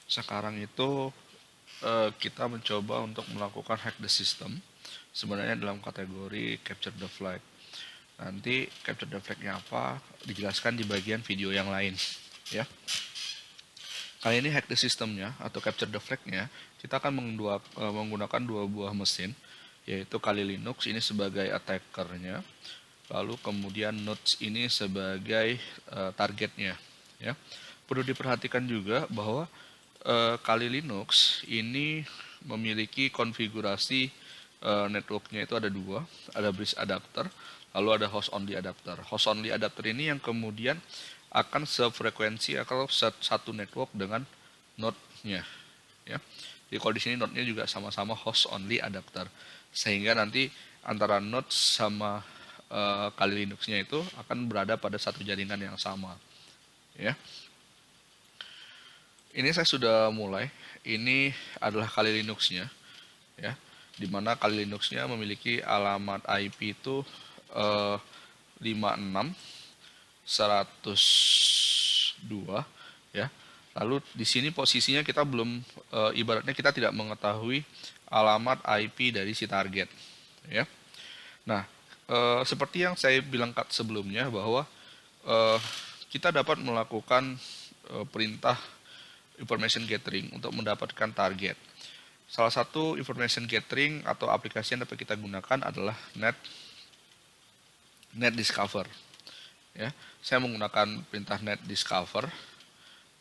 Sekarang itu kita mencoba untuk melakukan hack the system, sebenarnya dalam kategori capture the flag. Nanti capture the flag-nya apa dijelaskan di bagian video yang lain, ya. Kali ini hack the systemnya atau capture the flag-nya, kita akan menggunakan dua buah mesin, yaitu Kali Linux ini sebagai attackernya, lalu kemudian Nodes ini sebagai targetnya, ya. Perlu diperhatikan juga bahwa Kali Linux ini memiliki konfigurasi networknya itu ada dua, ada bridge adapter, lalu ada host only adapter. Host only adapter ini yang kemudian akan sefrekuensi atau satu network dengan node-nya, ya. Jadi kalau di sini node-nya juga sama-sama host only adapter, sehingga nanti antara node sama Kali Linux-nya itu akan berada pada satu jaringan yang sama, ya. Ini saya sudah mulai. Ini adalah Kali Linux-nya, ya. Di mana Kali Linux-nya memiliki alamat IP itu 56.102, ya. Lalu di sini posisinya kita belum ibaratnya kita tidak mengetahui alamat IP dari si target, ya. Nah, seperti yang saya bilang sebelumnya bahwa eh, kita dapat melakukan perintah information gathering untuk mendapatkan target. Salah satu information gathering atau aplikasi yang dapat kita gunakan adalah net discover. Ya, saya menggunakan perintah net discover,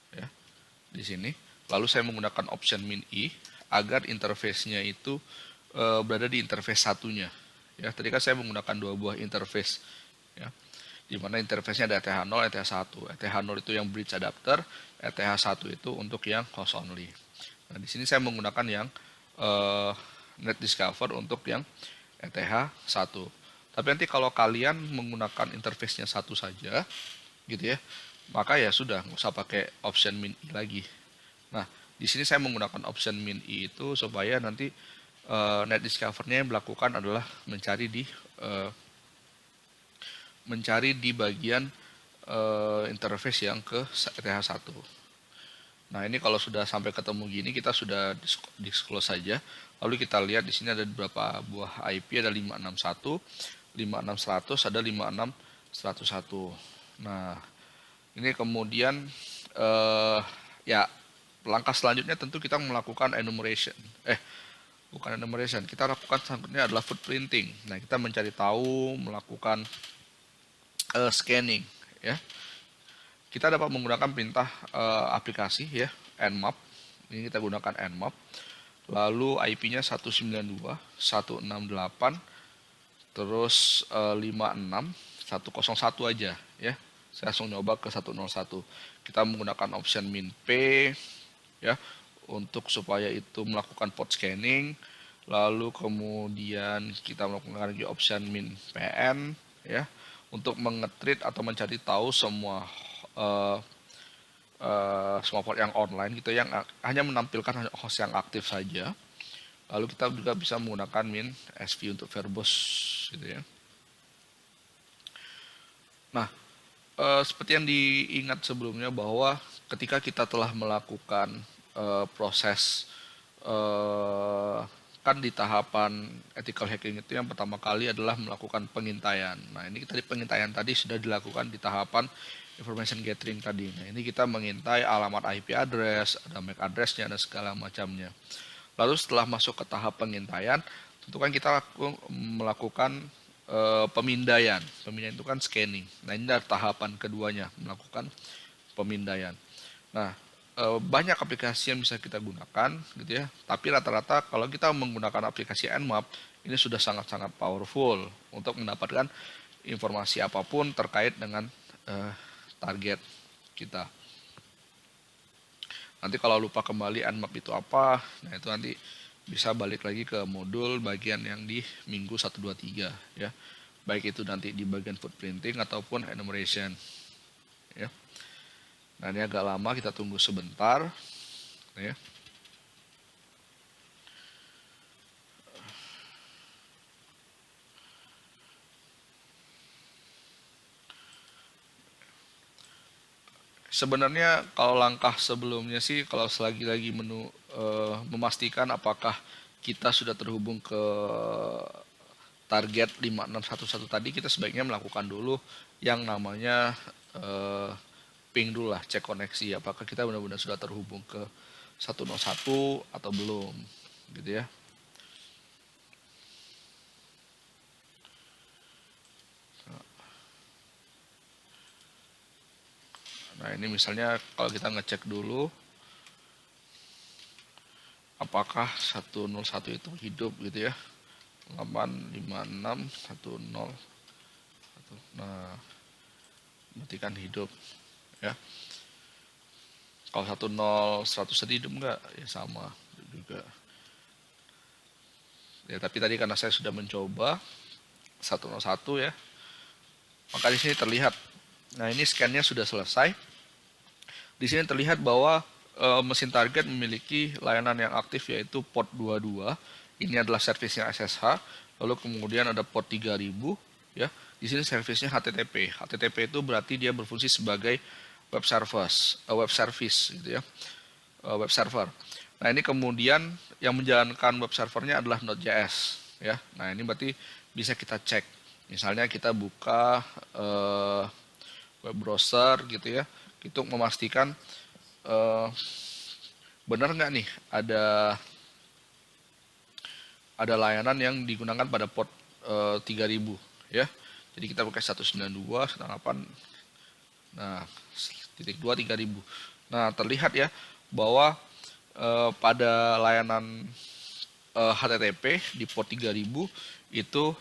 ya, di sini. Lalu saya menggunakan option min i agar interface-nya itu berada di interface satunya. Ya, tadi kan saya menggunakan dua buah interface, ya, di mana interface-nya ada ETH0, ETH1. ETH0 itu yang bridge adapter, ETH1 itu untuk yang host only. Nah, di sini saya menggunakan yang net discover untuk yang ETH1. Tapi nanti kalau kalian menggunakan interface-nya satu saja, gitu ya, maka ya sudah, nggak usah pakai option min i lagi. Nah, di sini saya menggunakan option min i itu supaya nanti net discover-nya yang melakukan adalah mencari di bagian interface yang ke ETH1. Nah, ini kalau sudah sampai ketemu gini kita sudah disclose saja. Lalu kita lihat di sini ada beberapa buah IP, ada 561, 56100, ada 56101. Nah, ini kemudian ya langkah selanjutnya tentu kita melakukan enumeration. Bukan enumeration, kita lakukan selanjutnya adalah footprinting. Nah, kita mencari tahu, melakukan scanning, ya. Kita dapat menggunakan perintah aplikasi, ya, nmap. Ini kita gunakan nmap. Lalu IP-nya 192.168 terus 56.101 aja, ya. Saya langsung nyoba ke 101. Kita menggunakan option min p, ya, untuk supaya itu melakukan port scanning. Lalu kemudian kita melakukan lagi option min pn, ya, untuk mengetrit atau mencari tahu semua semua port yang online gitu yang hanya menampilkan host yang aktif saja. Lalu kita juga bisa menggunakan min sv untuk verbose gitu, ya. Nah, seperti yang diingat sebelumnya bahwa ketika kita telah melakukan proses kan di tahapan ethical hacking itu yang pertama kali adalah melakukan pengintaian. Nah, ini tadi pengintaian tadi sudah dilakukan di tahapan information gathering tadi. Nah, ini kita mengintai alamat IP address, ada MAC address-nya dan segala macamnya. Lalu setelah masuk ke tahap pengintaian, tentu kan kita melakukan pemindaian. Pemindaian itu kan scanning. Nah, ini dari tahapan keduanya, melakukan pemindaian. Nah, banyak aplikasi yang bisa kita gunakan gitu ya. Tapi rata-rata kalau kita menggunakan aplikasi Nmap ini sudah sangat-sangat powerful untuk mendapatkan informasi apapun terkait dengan target kita. Nanti kalau lupa kembali Nmap itu apa, nah itu nanti bisa balik lagi ke modul bagian yang di minggu 1 2 3, ya. Baik itu nanti di bagian footprinting ataupun enumeration, ya. Nah, ini agak lama, kita tunggu sebentar, ya. Sebenarnya kalau langkah sebelumnya sih, kalau selagi lagi memastikan apakah kita sudah terhubung ke target 5611 tadi, kita sebaiknya melakukan dulu yang namanya eh, ping dulu lah, cek koneksi apakah kita benar-benar sudah terhubung ke 101 atau belum, gitu ya. Nah, ini misalnya kalau kita ngecek dulu apakah 101 itu hidup gitu ya. 85610. Nah, berarti kan hidup ya. Kalau 101 tadi hidup enggak? Ya sama juga. Ya, tapi tadi karena saya sudah mencoba 101 ya, maka di sini terlihat. Nah, ini scan-nya sudah selesai. Di sini terlihat bahwa mesin target memiliki layanan yang aktif yaitu port 22. Ini adalah servisnya SSH. Lalu kemudian ada port 3000 ya. Di sini servisnya HTTP. HTTP itu berarti dia berfungsi sebagai web service gitu ya. Web server. Nah, ini kemudian yang menjalankan web servernya adalah Node.js ya. Nah, ini berarti bisa kita cek. Misalnya kita buka web browser gitu ya, untuk memastikan benar nggak nih ada layanan yang digunakan pada port 3000 ya. Jadi kita pakai 192, 98, nah titik 2 3000. Nah, terlihat ya bahwa pada layanan HTTP di port 3000 itu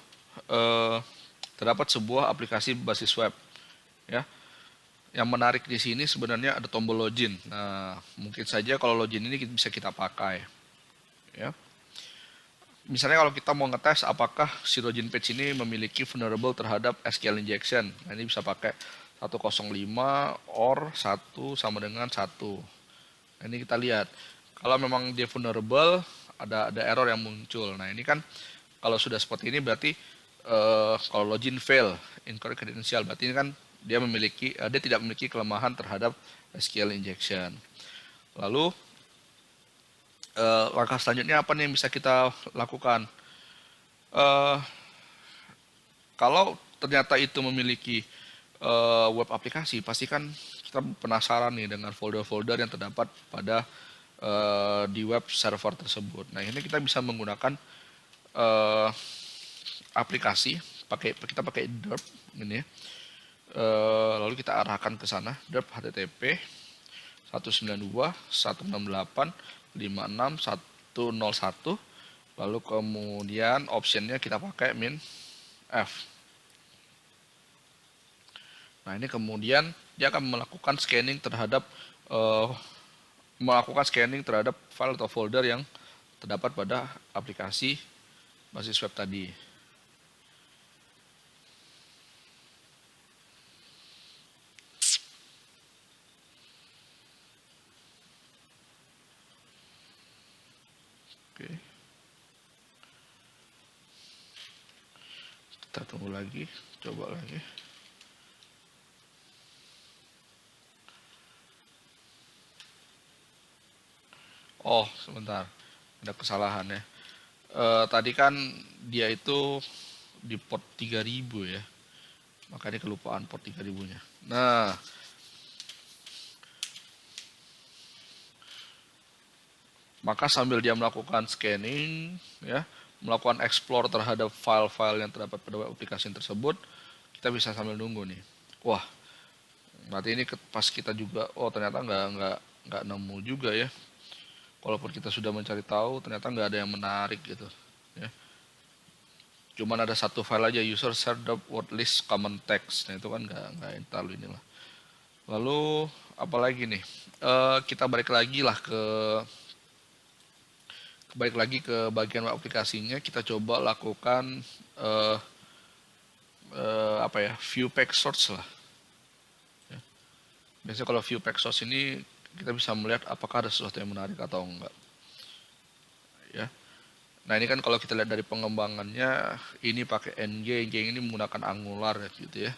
terdapat sebuah aplikasi basis web ya. Yang menarik di sini sebenarnya ada tombol login. Nah, mungkin saja kalau login ini bisa kita pakai ya. Misalnya kalau kita mau ngetes apakah si login page ini memiliki vulnerable terhadap SQL injection. Nah, ini bisa pakai 105 or 1 sama dengan 1. Nah, ini kita lihat. Kalau memang dia vulnerable, ada error yang muncul. Nah, ini kan kalau sudah seperti ini berarti kalau login fail, incorrect credential, berarti ini kan dia tidak memiliki kelemahan terhadap SQL injection. Lalu langkah selanjutnya apa nih yang bisa kita lakukan? Kalau ternyata itu memiliki web aplikasi, pasti kan kita penasaran nih dengan folder-folder yang terdapat pada di web server tersebut. Nah, ini kita bisa menggunakan aplikasi, kita pakai derp ini ya. Lalu kita arahkan ke sana, derp http 192.168.56.101. Lalu kemudian optionnya kita pakai min F. Nah, ini kemudian dia akan melakukan scanning terhadap file atau folder yang terdapat pada aplikasi basis web tadi. Oke. Kita tunggu lagi, coba lagi. Oh, sebentar. Ada kesalahan ya. Tadi kan dia itu di port 3000 ya. Makanya kelupaan port 3000-nya. Nah, maka sambil dia melakukan scanning ya, melakukan explore terhadap file-file yang terdapat pada web aplikasi tersebut, kita bisa sambil nunggu nih. Wah, berarti ini pas kita juga, oh ternyata nggak nemu juga ya. Walaupun kita sudah mencari tahu, ternyata nggak ada yang menarik gitu. Ya. Cuman ada satu file aja, user shared word list common text. Nah, itu kan nggak terlalu inilah. Lalu apalagi nih? Kita balik lagi ke bagian web aplikasinya. Kita coba lakukan view page source lah. Ya. Biasanya kalau view page source ini kita bisa melihat apakah ada sesuatu yang menarik atau enggak. Ya. Nah, ini kan kalau kita lihat dari pengembangannya, ini pakai NG ini menggunakan Angular gitu ya.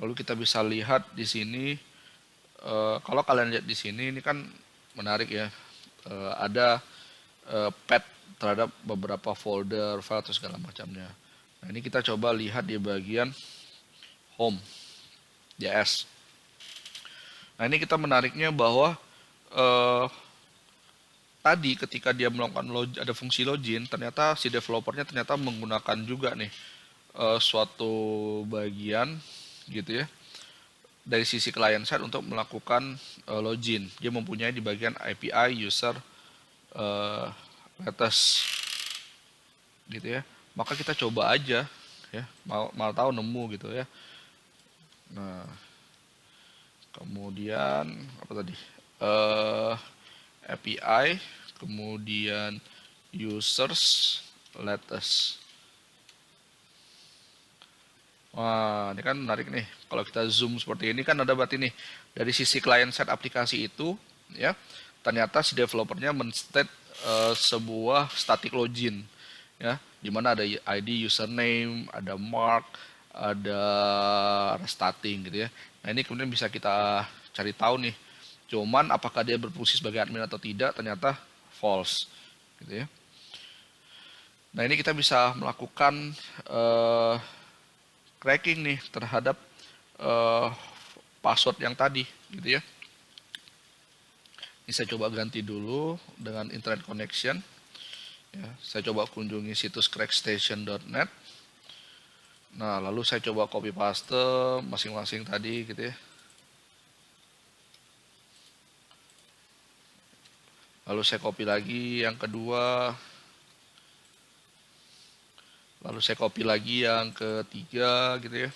Lalu kita bisa lihat di sini Kalau kalian lihat di sini ini kan menarik ya. Ada path terhadap beberapa folder, file atau segala macamnya. Nah, ini kita coba lihat di bagian home JS. Nah, ini kita menariknya bahwa eh, tadi ketika dia melakukan ada fungsi login, ternyata si developernya ternyata menggunakan juga nih suatu bagian gitu ya dari sisi client side untuk melakukan login. Dia mempunyai di bagian API user uh, latest gitu ya. Maka kita coba aja ya, mal tahu nemu gitu ya. Nah, kemudian apa tadi? API, kemudian users latest. Wah, ini kan menarik nih. Kalau kita zoom seperti ini kan ada berarti nih dari sisi client side aplikasi itu ya. Ternyata si developernya men-state sebuah static login ya, di mana ada ID, username, ada mark, ada restarting gitu ya. Nah, ini kemudian bisa kita cari tahu nih. Cuman apakah dia berfungsi sebagai admin atau tidak, ternyata false gitu ya. Nah, ini kita bisa melakukan cracking nih terhadap uh, password yang tadi gitu ya. Ini saya coba ganti dulu dengan internet connection ya. Saya coba kunjungi situs crackstation.net. Nah, lalu saya coba copy paste masing-masing tadi gitu ya. Lalu saya copy lagi yang kedua. Lalu saya copy lagi yang ketiga gitu ya.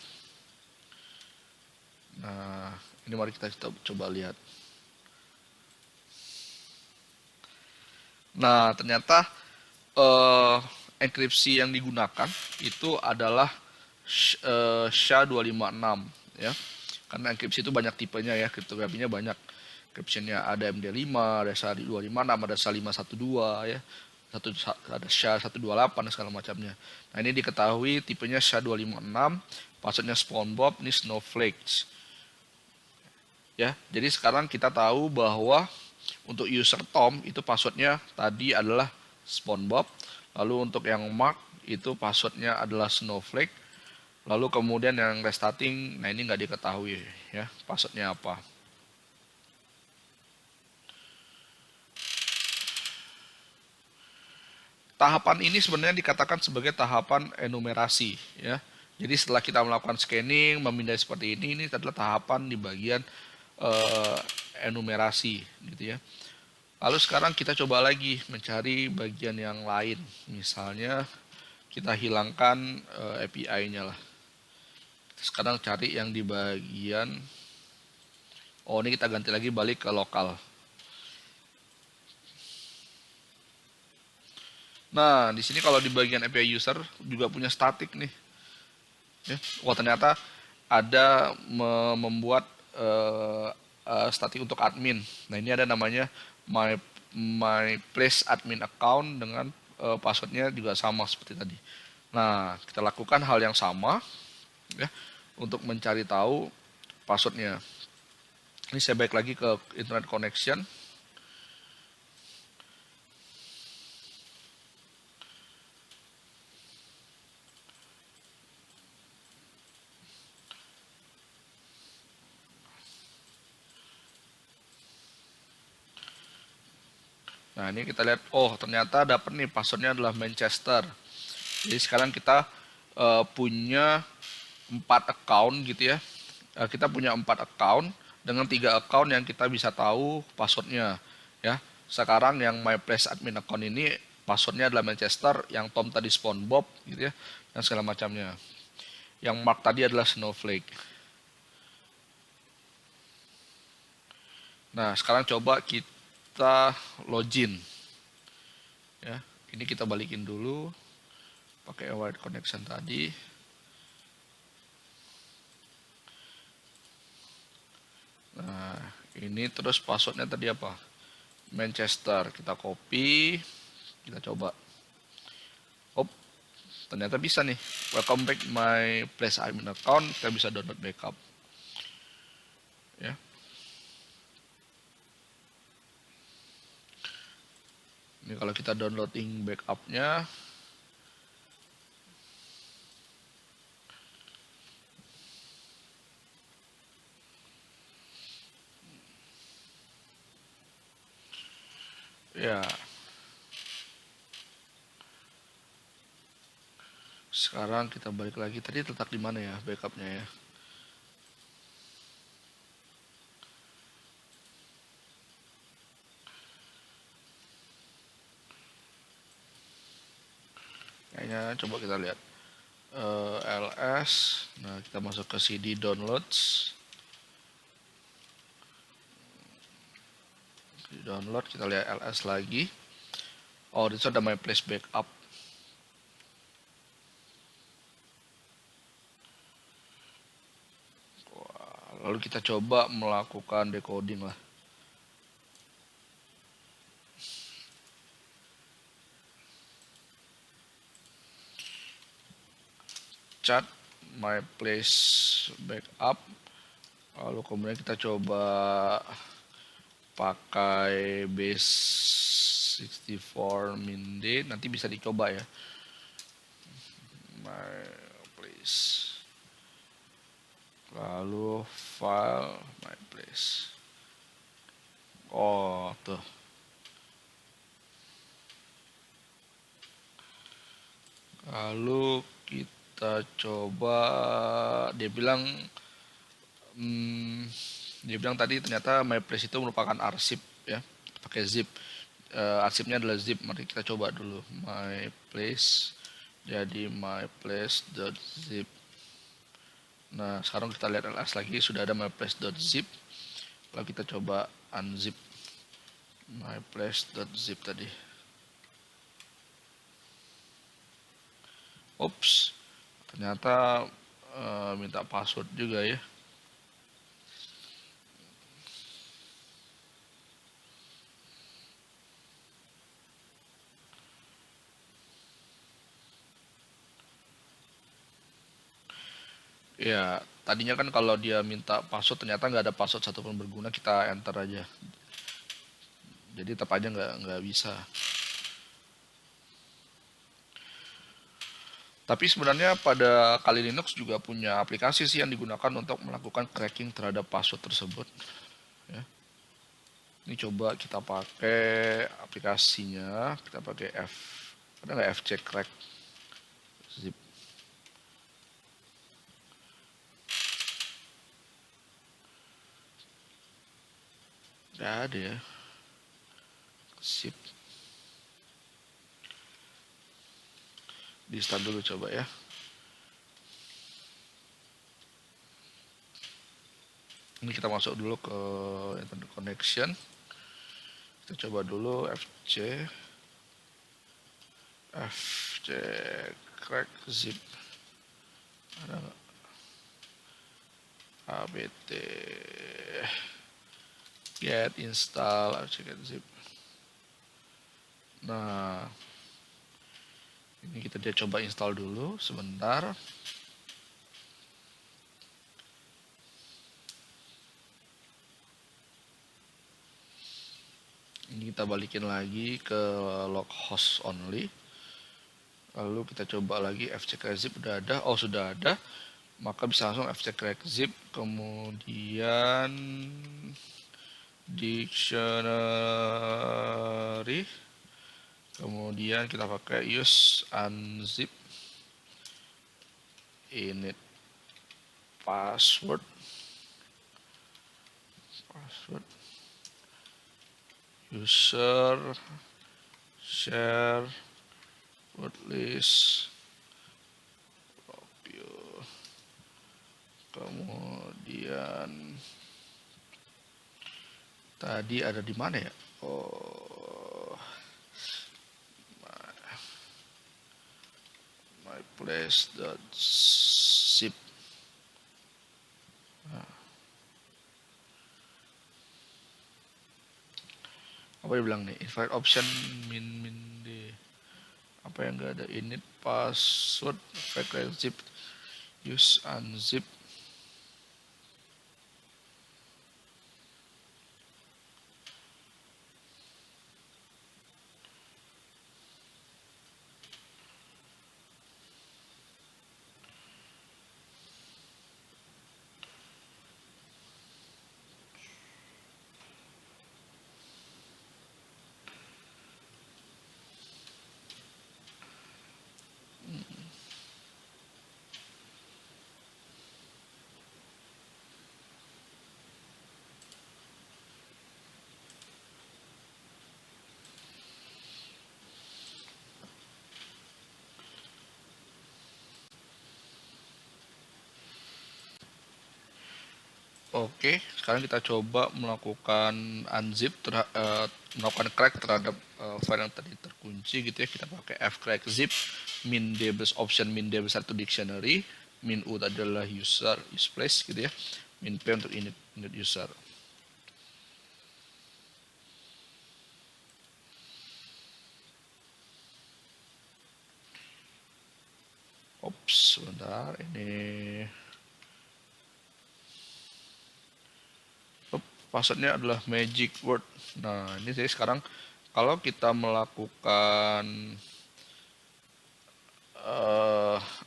Nah, ini mari kita coba lihat. Nah, ternyata enkripsi yang digunakan itu adalah SHA-256 ya. Karena enkripsi itu banyak tipenya ya, kriptografinya banyak. Enkripsinya ada MD5, ada SHA-256, ada SHA-512 ya. Ada SHA-128 dan segala macamnya. Nah, ini diketahui tipenya SHA-256, passwordnya SpongeBob, ini Snowflakes. Ya, jadi sekarang kita tahu bahwa untuk user Tom itu passwordnya tadi adalah SpongeBob. Lalu untuk yang Mark itu passwordnya adalah Snowflake. Lalu kemudian yang restarting, nah ini nggak diketahui ya passwordnya apa. Tahapan ini sebenarnya dikatakan sebagai tahapan enumerasi ya. Jadi setelah kita melakukan scanning, memindai seperti ini adalah tahapan di bagian enumerasi gitu ya. Lalu sekarang kita coba lagi mencari bagian yang lain. Misalnya kita hilangkan API-nya lah. Sekarang cari yang di bagian, oh ini kita ganti lagi balik ke lokal. Nah, di sini kalau di bagian API user juga punya static nih. Ya. Wah, ternyata ada membuat static untuk admin. Nah, ini ada namanya my place admin account dengan passwordnya juga sama seperti tadi. Nah, kita lakukan hal yang sama ya untuk mencari tahu passwordnya. Ini saya balik lagi ke internet connection. Nah, ini kita lihat, oh ternyata dapat nih passwordnya adalah Manchester. Jadi sekarang kita punya 4 account gitu ya. Kita punya 4 account dengan 3 account yang kita bisa tahu passwordnya ya. Sekarang yang my place admin account ini passwordnya adalah Manchester, yang Tom tadi SpongeBob gitu ya, dan segala macamnya. Yang Mark tadi adalah Snowflake. Nah, sekarang coba kita login. Ya, ini kita balikin dulu pakai wired connection tadi. Nah, ini terus passwordnya tadi apa? Manchester. Kita copy, kita coba. Oh, ternyata bisa nih. Welcome back my place admin account. Kita bisa download backup. Ya. Ini kalau kita downloading backupnya, ya. Sekarang kita balik lagi. Tadi letak di mana ya backupnya ya? Kayaknya coba kita lihat. LS. Nah, kita masuk ke CD downloads. Di download kita lihat LS lagi. Oh, di situ ada my place backup. Lalu kita coba melakukan decoding lah. Cat my place backup. Lalu kemudian kita coba pakai base 64 min D. Nanti bisa dicoba ya. My place. Lalu file my place. Oh, tuh. Lalu kita coba, dia bilang tadi ternyata my place itu merupakan arsip ya, pakai zip. Arsipnya adalah zip. Mari kita coba dulu my place. Jadi my place.zip. Nah, sekarang kita lihat ls lagi, sudah ada my place.zip. Lalu kita coba unzip my place.zip tadi. Ups, ternyata minta password juga ya. Ya, tadinya kan kalau dia minta password ternyata nggak ada password satupun berguna, kita enter aja. Jadi tetap aja nggak bisa. Tapi sebenarnya pada Kali Linux juga punya aplikasi sih yang digunakan untuk melakukan cracking terhadap password tersebut. Ya. Ini coba kita pakai aplikasinya, kita pakai ada nggak FC crack zip? Nggak ada ya. Zip. Di start dulu coba ya. Ini kita masuk dulu ke internet connection. Kita coba dulu fc crack zip. Ada nggak? apt get install fc get zip. Nah, ini kita coba install dulu sebentar. Ini kita balikin lagi ke localhost only. Lalu kita coba lagi fc-crack-zip udah ada. Oh, sudah ada. Maka bisa langsung fc-crack-zip, kemudian dictionary, kemudian kita pakai use unzip, init password, user, share, word list, kemudian tadi ada di mana ya? Oh, my place.zip. Nah. Apa dia bilang nih? Invite option min d. Apa yang enggak ada? Init password, pakai zip, use unzip. Oke, sekarang kita coba melakukan unzip, melakukan crack terhadap file yang tadi terkunci gitu ya. Kita pakai fcrack zip min d plus option min d besar itu dictionary, min u adalah user use place gitu ya, min p untuk init user. Ops, sebentar, ini passwordnya adalah magic word. Nah, ini jadi sekarang kalau kita melakukan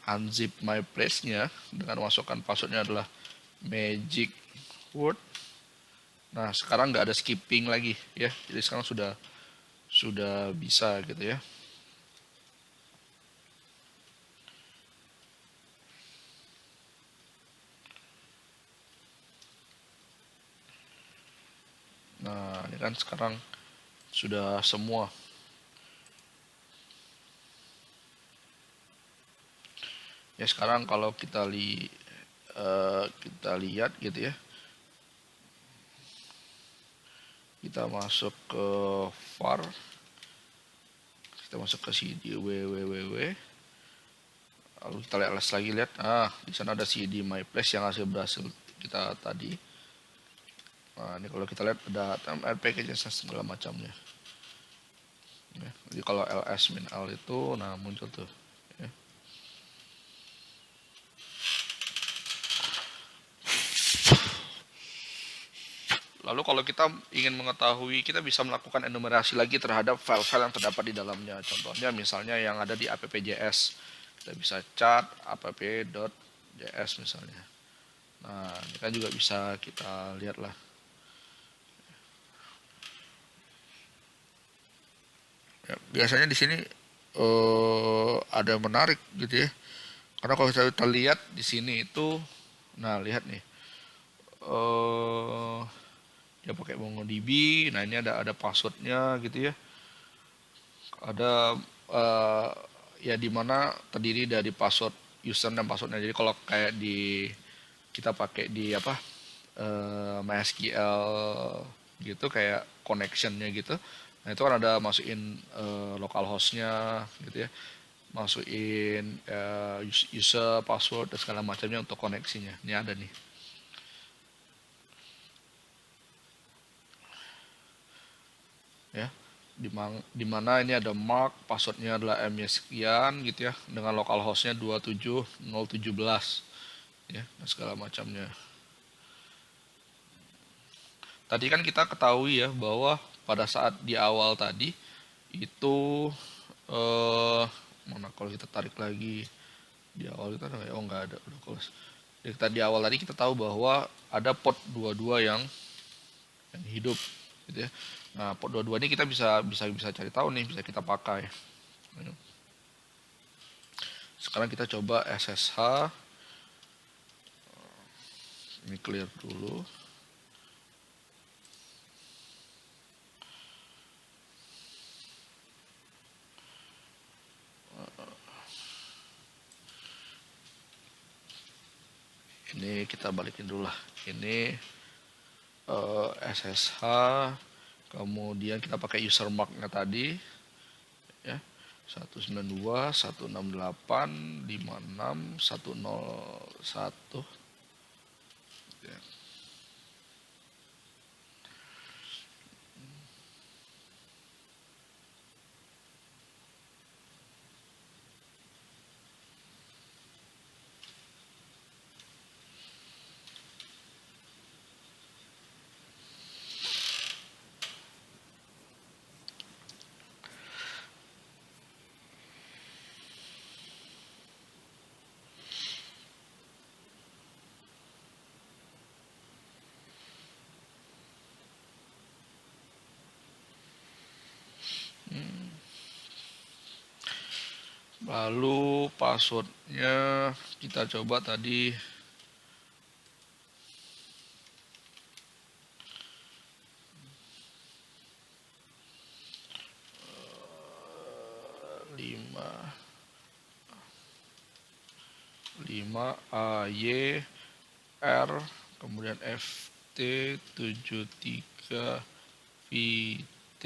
unzip my place-nya dengan masukkan passwordnya adalah magic word. Nah, sekarang nggak ada skipping lagi ya. Jadi sekarang sudah bisa gitu ya. Nah, ini kan sekarang sudah semua. Ya sekarang kalau kita lihat gitu ya. Kita masuk ke var. Kita masuk ke cd www. Lalu kita lihat lagi, di sana ada cd my place yang berhasil kita tadi. Nah, ini kalau kita lihat ada HTML package dan segala macamnya. Ya, jadi kalau ls min l itu, nah muncul tuh. Ya. Lalu kalau kita ingin mengetahui, kita bisa melakukan enumerasi lagi terhadap file-file yang terdapat di dalamnya. Contohnya misalnya yang ada di app.js. Kita bisa cat app.js misalnya. Nah, ini kan juga bisa kita lihat lah. Ya, biasanya di sini ada yang menarik gitu ya. Karena kalau kita lihat di sini itu, nah lihat nih, dia pakai MongoDB. Nah ini ada passwordnya gitu ya. Ada ya dimana terdiri dari password user dan passwordnya. Jadi kalau kayak kita pakai di MySQL gitu kayak connectionnya gitu. Nah itu kan ada masukin localhostnya gitu ya, masukin user, password dan segala macamnya untuk koneksinya. Ini ada nih. Ya, dimana ini ada mark, passwordnya adalah m sekian gitu ya, dengan localhostnya 27017 ya, dan segala macamnya. Tadi kan kita ketahui ya bahwa pada saat di awal tadi itu mana kalau kita tarik lagi di awal kita ada nggak ada, udah close. Jadi kita di awal tadi kita tahu bahwa ada port 22 yang hidup gitu ya. Nah, port 22 ini kita bisa cari tahu nih, bisa kita pakai. Sekarang kita coba SSH. Ini clear dulu. Ini kita balikin dulu lah. Ini SSH, kemudian kita pakai user marknya tadi ya, 192.168.56.101 ya. Lalu passwordnya kita coba tadi lima AY R kemudian FT73 VT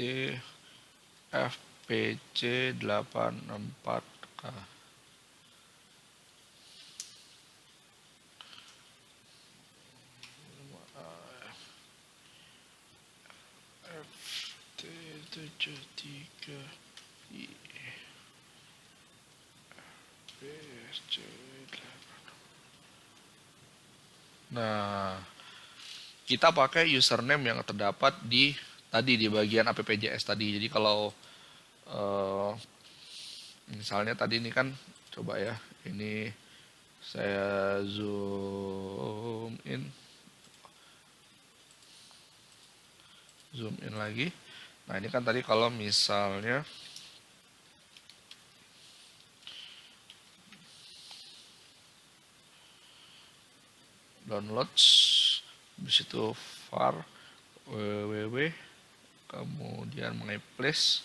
FPC 84K. FT73 FPC. Nah, kita pakai username yang terdapat di tadi di bagian appjs tadi. Jadi kalau misalnya tadi ini kan coba ya, ini saya zoom in lagi. Nah, ini kan tadi kalau misalnya downloads, di situ var www, kemudian mengenai place,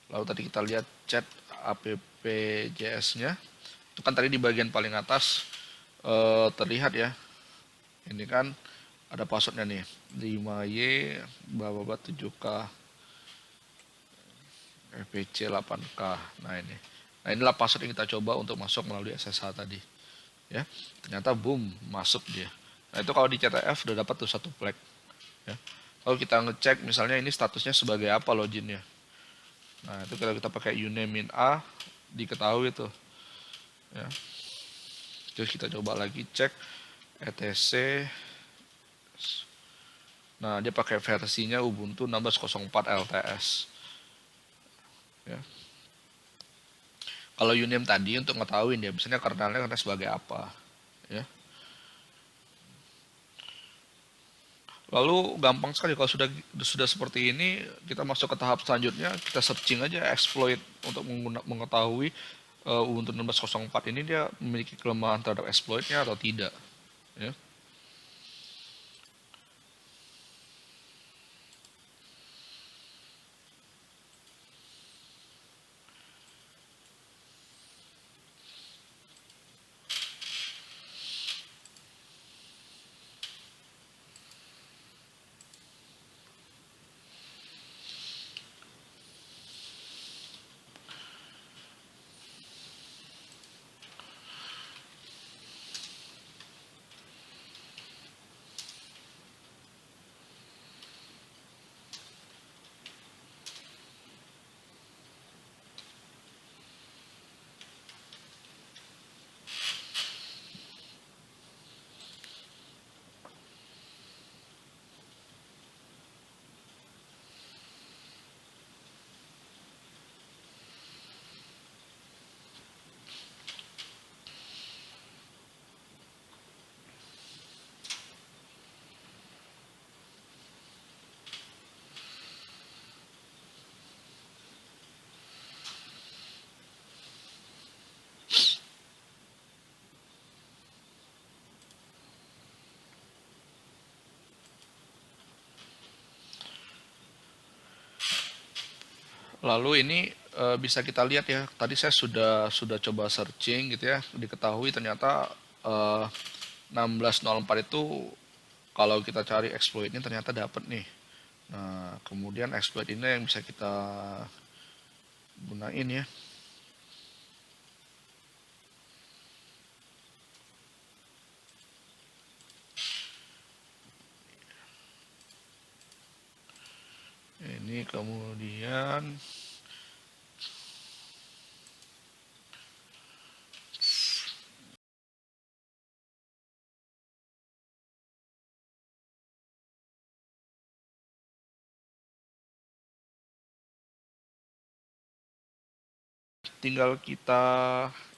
lalu tadi kita lihat chat appjs-nya. Itu kan tadi di bagian paling atas terlihat ya. Ini kan ada passwordnya nih, 5Y bababa 7K FPC 8K. Nah ini. Nah inilah password yang kita coba untuk masuk melalui SSH tadi. Ya, ternyata boom masuk dia. Nah itu kalau di CTF udah dapat tuh satu flag. Ya. Kalau kita ngecek misalnya ini statusnya sebagai apa loginnya. Nah itu kalau kita pakai uname a diketahui tuh. Ya. Terus kita coba lagi cek etc. Nah dia pakai versinya Ubuntu 16.04 LTS. Ya. Kalau uname tadi untuk ngetahuin dia misalnya kernelnya sebagai apa. Ya. Lalu gampang sekali kalau sudah seperti ini, kita masuk ke tahap selanjutnya, kita searching aja exploit untuk mengetahui Ubuntu 16.04 ini dia memiliki kelemahan terhadap exploitnya atau tidak. Ya. Lalu ini bisa kita lihat ya, tadi saya sudah coba searching gitu ya, diketahui ternyata 1604 itu kalau kita cari exploitnya ternyata dapat nih. Nah, kemudian exploit ini yang bisa kita gunain ya. Ini kemudian tinggal kita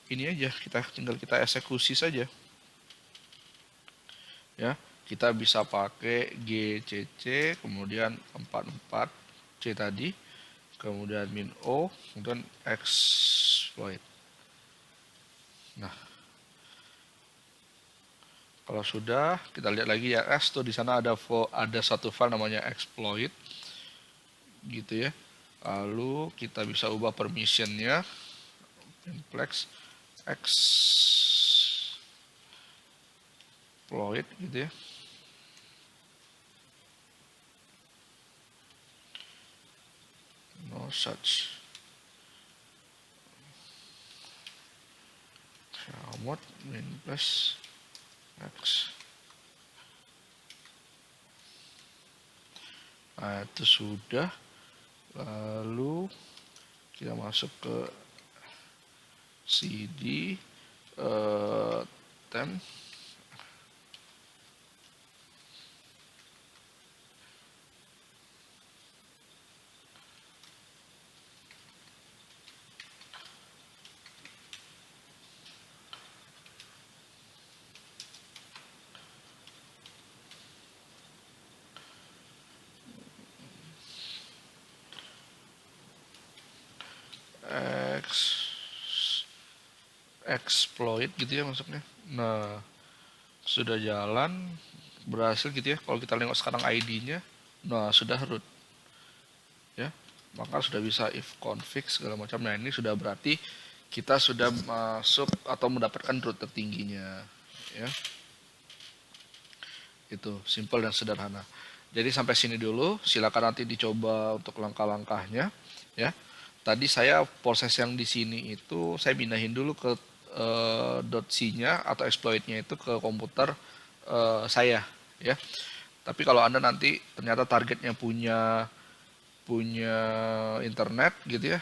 ini aja, tinggal kita eksekusi saja. Ya, kita bisa pakai GCC, kemudian 44C tadi, kemudian min O, kemudian exploit. Nah, kalau sudah kita lihat lagi ya S tuh di sana ada satu file namanya exploit gitu ya. Lalu kita bisa ubah permissionnya, flex exploit gitu ya. no such comot min plus x. Nah itu sudah. Lalu kita masuk ke cd temp exploit gitu ya masuknya. Nah sudah jalan, berhasil gitu ya. Kalau kita lihat sekarang ID-nya, nah sudah root ya, maka sudah bisa if config segala macam. Nah ini sudah berarti kita sudah masuk atau mendapatkan root tertingginya ya. Itu simple dan sederhana. Jadi sampai sini dulu, silakan nanti dicoba untuk langkah-langkahnya ya. Tadi saya proses yang di sini itu saya pindahin dulu ke .c-nya atau exploit-nya itu ke komputer saya ya. Tapi kalau Anda nanti ternyata targetnya punya internet gitu ya,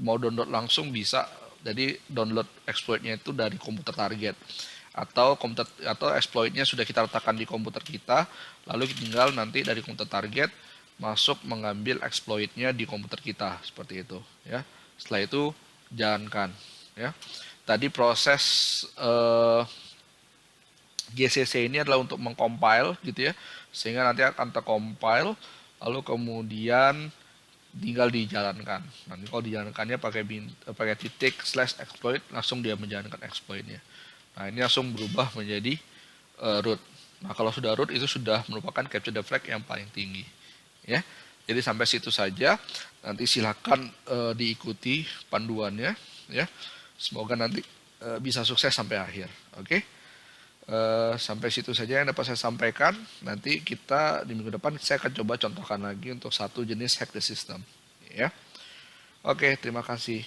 mau download langsung bisa. Jadi download exploit-nya itu dari komputer target atau exploit-nya sudah kita letakkan di komputer kita, lalu tinggal nanti dari komputer target masuk mengambil exploit-nya di komputer kita seperti itu ya. Setelah itu jalankan ya. Tadi proses GCC ini adalah untuk mengcompile gitu ya, sehingga nanti akan tercompile lalu kemudian tinggal dijalankan. Nanti kalau dijalankannya pakai titik / exploit, langsung dia menjalankan exploitnya. Nah ini langsung berubah menjadi root. Nah kalau sudah root itu sudah merupakan capture the flag yang paling tinggi ya. Jadi sampai situ saja, nanti silakan diikuti panduannya ya. Semoga nanti bisa sukses sampai akhir. Oke. Sampai situ saja yang dapat saya sampaikan. Nanti kita di minggu depan saya akan coba contohkan lagi untuk satu jenis hack the system ya. Oke, terima kasih.